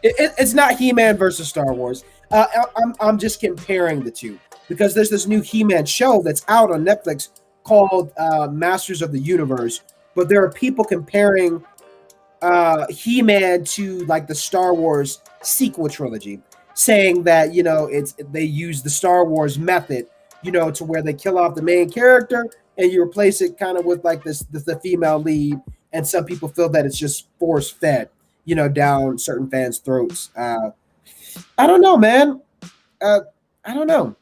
It's not He-Man versus Star Wars. I'm just comparing the two, because there's this new He-Man show that's out on Netflix called Masters of the Universe, but there are people comparing He-Man to like the Star Wars sequel trilogy, saying that they use the Star Wars method, to where they kill off the main character and you replace it kind of with like the female lead, and some people feel that it's just force fed, down certain fans' throats. I don't know, man. I don't know,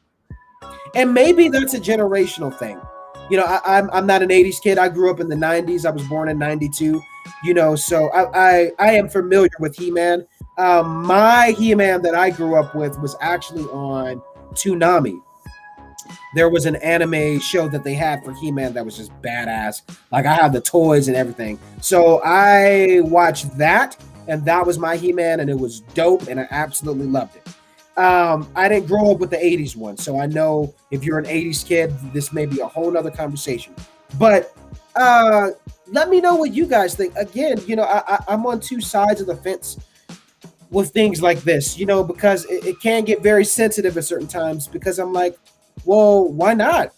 and maybe that's a generational thing. I'm not an 80s kid. I grew up in the 90s. I was born in 92. So I am familiar with He-Man. My He-Man that I grew up with was actually on Toonami. There was an anime show that they had for He-Man that was just badass. Like, I had the toys and everything. So I watched that, and that was my He-Man, and it was dope, and I absolutely loved it. I didn't grow up with the 80s one, so I know if you're an 80s kid, this may be a whole nother conversation. But let me know what you guys think. Again, I'm on two sides of the fence. with things like this, because it can get very sensitive at certain times, because I'm like, well, why not?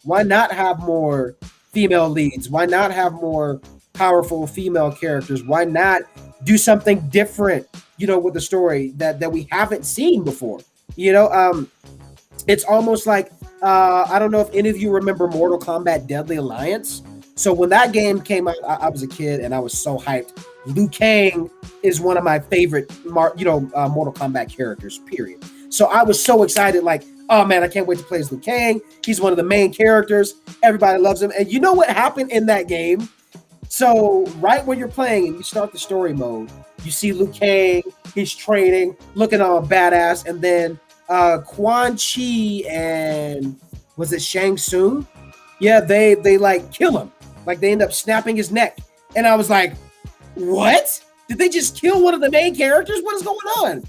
Why not have more female leads? Why not have more powerful female characters? Why not do something different, with the story that we haven't seen before? It's almost like, I don't know if any of you remember Mortal Kombat Deadly Alliance. So when that game came out, I was a kid and I was so hyped. Liu Kang is one of my favorite, Mortal Kombat characters, period. So I was so excited, like, oh man, I can't wait to play as Liu Kang. He's one of the main characters. Everybody loves him. And you know what happened in that game? So right when you're playing and you start the story mode, you see Liu Kang, he's training, looking all badass, and then Quan Chi and was it Shang Tsung? Yeah, they like kill him. Like they end up snapping his neck. And I was like, what? Did they just kill one of the main characters? What is going on?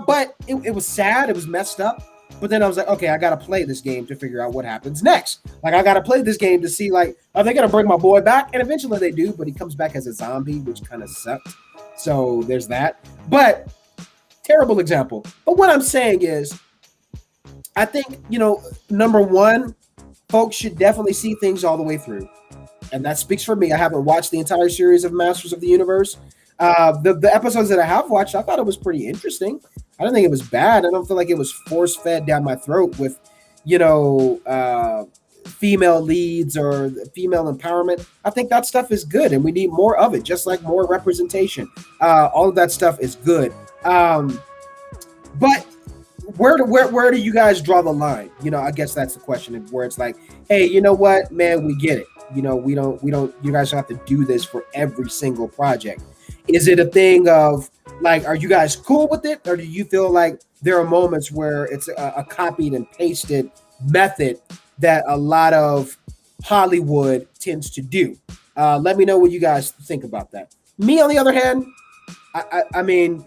But it was sad. It was messed up. But then I was like, okay, I got to play this game to figure out what happens next. Like, I got to play this game to see, like, are they going to bring my boy back? And eventually they do, but he comes back as a zombie, which kind of sucked. So there's that. But terrible example. But what I'm saying is, I think, number one, folks should definitely see things all the way through. And that speaks for me. I haven't watched the entire series of Masters of the Universe. The episodes that I have watched, I thought it was pretty interesting. I don't think it was bad. I don't feel like it was force-fed down my throat with, female leads or female empowerment. I think that stuff is good, and we need more of it, just like more representation. All of that stuff is good. But where do you guys draw the line? I guess that's the question, where it's like, hey, you know what, man, we get it. We don't, you guys don't have to do this for every single project. Is it a thing of, like, are you guys cool with it? Or do you feel like there are moments where it's a copied and pasted method that a lot of Hollywood tends to do? Let me know what you guys think about that. Me, on the other hand, I mean,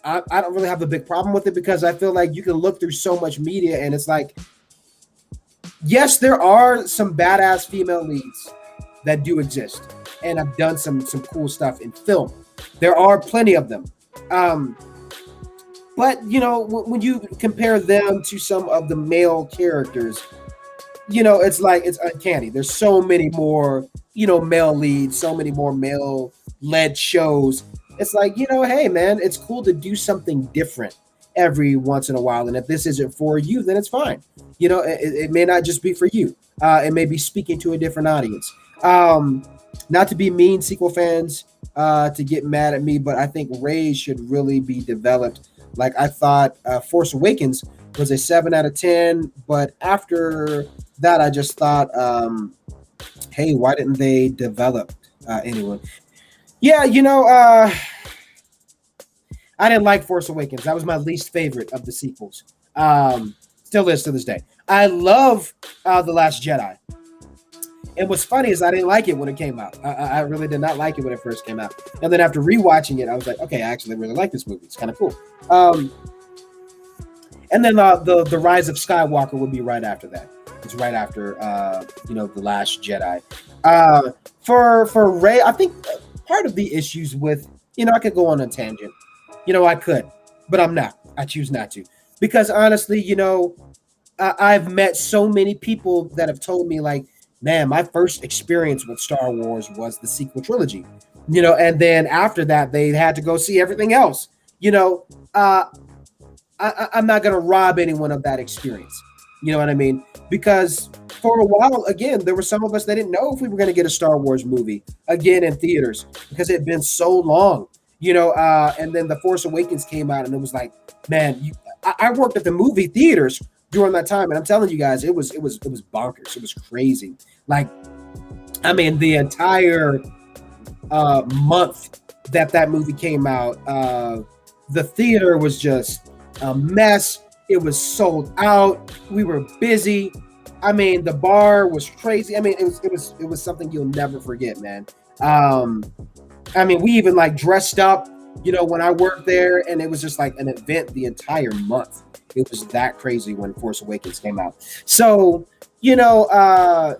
I don't really have a big problem with it, because I feel like you can look through so much media and it's like, yes, there are some badass female leads that do exist, and I've done some cool stuff in film. There are plenty of them. But, when you compare them to some of the male characters, it's like, it's uncanny. There's so many more, male leads, so many more male-led shows. It's like, hey, man, it's cool to do something different every once in a while. And if this isn't for you, then it's fine. It may not just be for you. It may be speaking to a different audience. Not to be mean, sequel fans, to get mad at me, but I think Rey should really be developed. Like, I thought Force Awakens was a 7 out of 10, but after that, I just thought, hey, why didn't they develop anyone? Yeah, I didn't like Force Awakens. That was my least favorite of the sequels. Still is to this day. I love The Last Jedi. And what's funny is I didn't like it when it came out. I really did not like it when it first came out. And then after rewatching it, I was like, okay, I actually really like this movie. It's kind of cool. And then the Rise of Skywalker would be right after that. It's right after The Last Jedi. For Rey, I think part of the issues with, I could go on a tangent. I could, but I'm not. I choose not to. Because honestly, I've met so many people that have told me, like, man, my first experience with Star Wars was the sequel trilogy, and then after that, they had to go see everything else. I'm not going to rob anyone of that experience. You know what I mean? Because for a while, again, there were some of us that didn't know if we were going to get a Star Wars movie again in theaters, because it had been so long, and then The Force Awakens came out, and it was like, man, I worked at the movie theaters during that time, and I'm telling you guys, it was bonkers. It was crazy. Like, I mean, the entire month that movie came out, the theater was just a mess. It was sold out. We were busy. I mean, the bar was crazy. I mean, it was something you'll never forget, man. I mean, we even like dressed up, when I worked there, and it was just like an event the entire month. It was that crazy when Force Awakens came out. So, I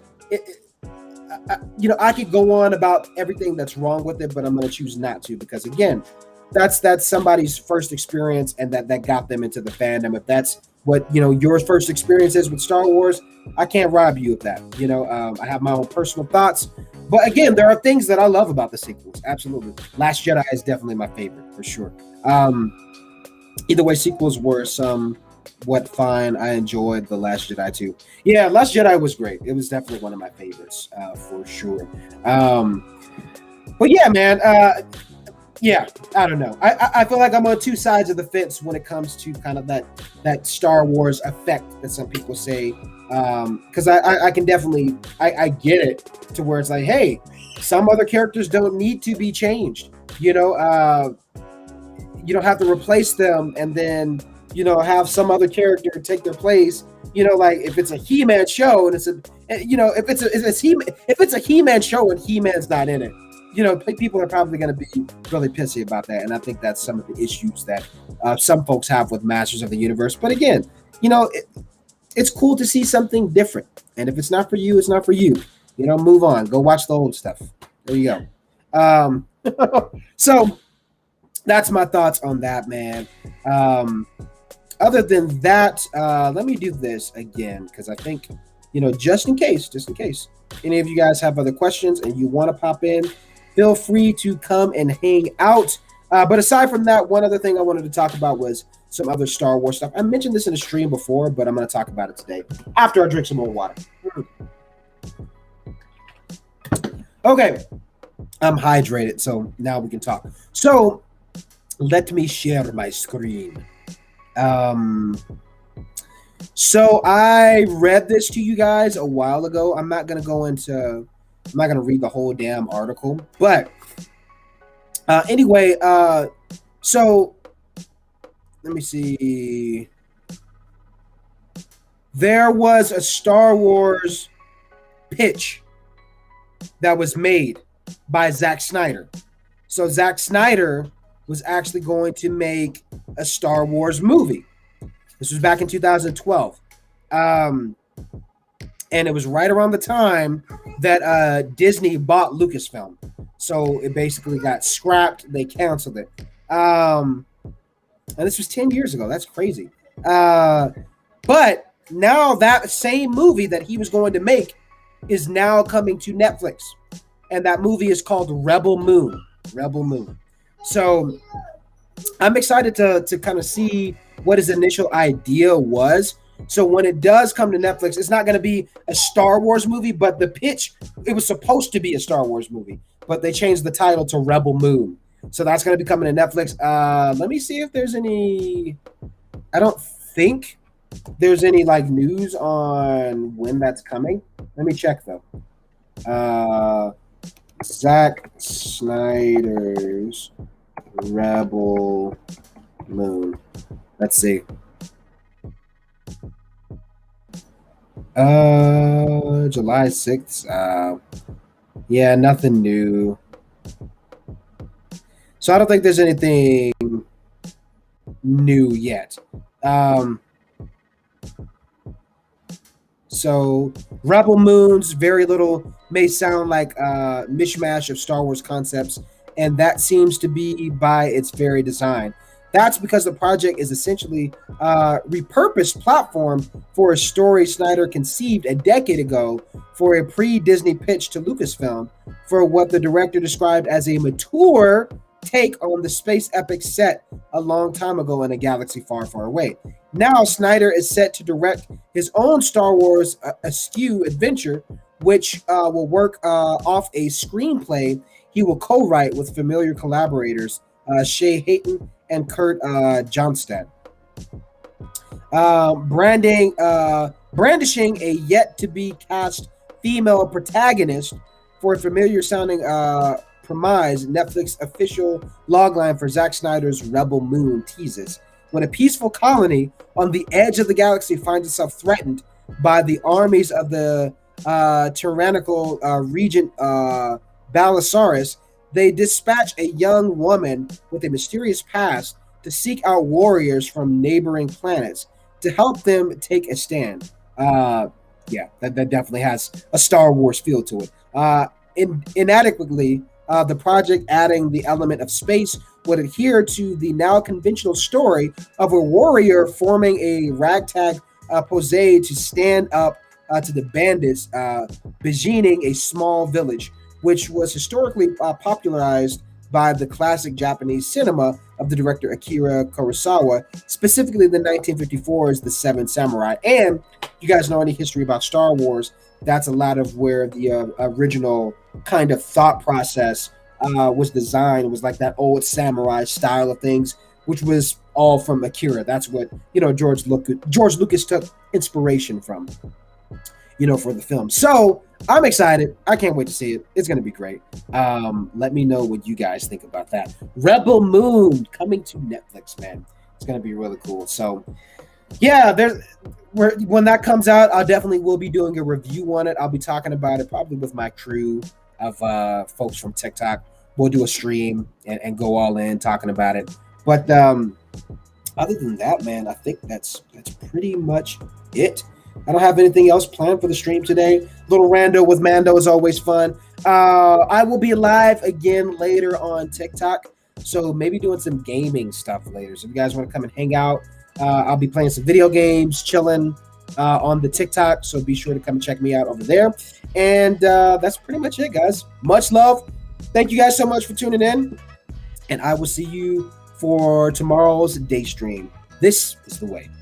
could go on about everything that's wrong with it, but I'm going to choose not to, because again, that's somebody's first experience, and that got them into the fandom. If that's what your first experience is with Star Wars, I can't rob you of that. I have my own personal thoughts, but again, there are things that I love about the sequels. Absolutely, Last Jedi is definitely my favorite for sure. Either way, sequels were somewhat fine. I enjoyed The Last Jedi too. Yeah, Last Jedi was great. It was definitely one of my favorites for sure. But yeah, man. Yeah, I don't know. I feel like I'm on two sides of the fence when it comes to kind of that Star Wars effect that some people say. Because I can definitely I get it to where it's like, hey, some other characters don't need to be changed. You don't have to replace them and then have some other character take their place. Like if it's a He-Man show and if it's a He-Man show and He-Man's not in it. People are probably going to be really pissy about that. And I think that's some of the issues that some folks have with Masters of the Universe. But again, it's cool to see something different. And if it's not for you, it's not for you. Move on. Go watch the old stuff. There you go. So that's my thoughts on that, man. Other than that, let me do this again because I think, just in case any of you guys have other questions and you want to pop in, feel free to come and hang out. But aside from that, one other thing I wanted to talk about was some other Star Wars stuff. I mentioned this in a stream before, but I'm going to talk about it today after I drink some more water. Okay, I'm hydrated, so now we can talk. So let me share my screen. So I read this to you guys a while ago. I'm not going to read the whole damn article, but anyway, so let me see. There was a Star Wars pitch that was made by Zack Snyder. So Zack Snyder was actually going to make a Star Wars movie. This was back in 2012. And it was right around the time that Disney bought Lucasfilm. So it basically got scrapped. They canceled it. And this was 10 years ago. That's crazy. But now that same movie that he was going to make is now coming to Netflix. And that movie is called Rebel Moon. Rebel Moon. So I'm excited to kind of see what his initial idea was. So when it does come to Netflix, it's not going to be a Star Wars movie, but the pitch, it was supposed to be a Star Wars movie, but they changed the title to Rebel Moon. So that's going to be coming to Netflix. Let me see if there's any, I don't think there's any news on when that's coming. Let me check though. Zack Snyder's Rebel Moon. Let's see. July 6th. Yeah, nothing new. So I don't think there's anything new yet. So Rebel Moons, very little, may sound like a mishmash of Star Wars concepts, and that seems to be by its very design. That's because the project is essentially a repurposed platform for a story Snyder conceived a decade ago for a pre-Disney pitch to Lucasfilm for what the director described as a mature take on the space epic set a long time ago in a galaxy far, far away. Now Snyder is set to direct his own Star Wars Askew adventure, which will work off a screenplay he will co-write with familiar collaborators Shay Hayton and Kurt Johnstad. Brandishing a yet-to-be cast female protagonist for a familiar-sounding premise, Netflix official logline for Zack Snyder's Rebel Moon teases. When a peaceful colony on the edge of the galaxy finds itself threatened by the armies of the tyrannical regent Balissaris, they dispatch a young woman with a mysterious past to seek out warriors from neighboring planets to help them take a stand. Yeah, that definitely has a Star Wars feel to it. Inadequately, The project, adding the element of space, would adhere to the now conventional story of a warrior forming a ragtag posade to stand up to the bandits besieging a small village, which was historically popularized by the classic Japanese cinema of the director Akira Kurosawa, specifically the 1954's The Seven Samurai. And you guys know any history about Star Wars, that's a lot of where the original kind of thought process was designed. It was like that old samurai style of things, which was all from Akira. That's what, George Lucas took inspiration from, for the film. So I'm excited. I can't wait to see it. It's going to be great. Let me know what you guys think about that. Rebel Moon coming to Netflix, man. It's going to be really cool. So yeah, when that comes out, I definitely will be doing a review on it. I'll be talking about it probably with my crew of folks from TikTok. We'll do a stream and go all in talking about it. But other than that, man, I think that's pretty much it. I don't have anything else planned for the stream today. Little rando with Mando is always fun. I will be live again later on TikTok, so maybe doing some gaming stuff later. So if you guys want to come and hang out, I'll be playing some video games, chilling on the TikTok. So be sure to come and check me out over there. And that's pretty much it, guys. Much love. Thank you guys so much for tuning in, and I will see you for tomorrow's day stream. This is the way.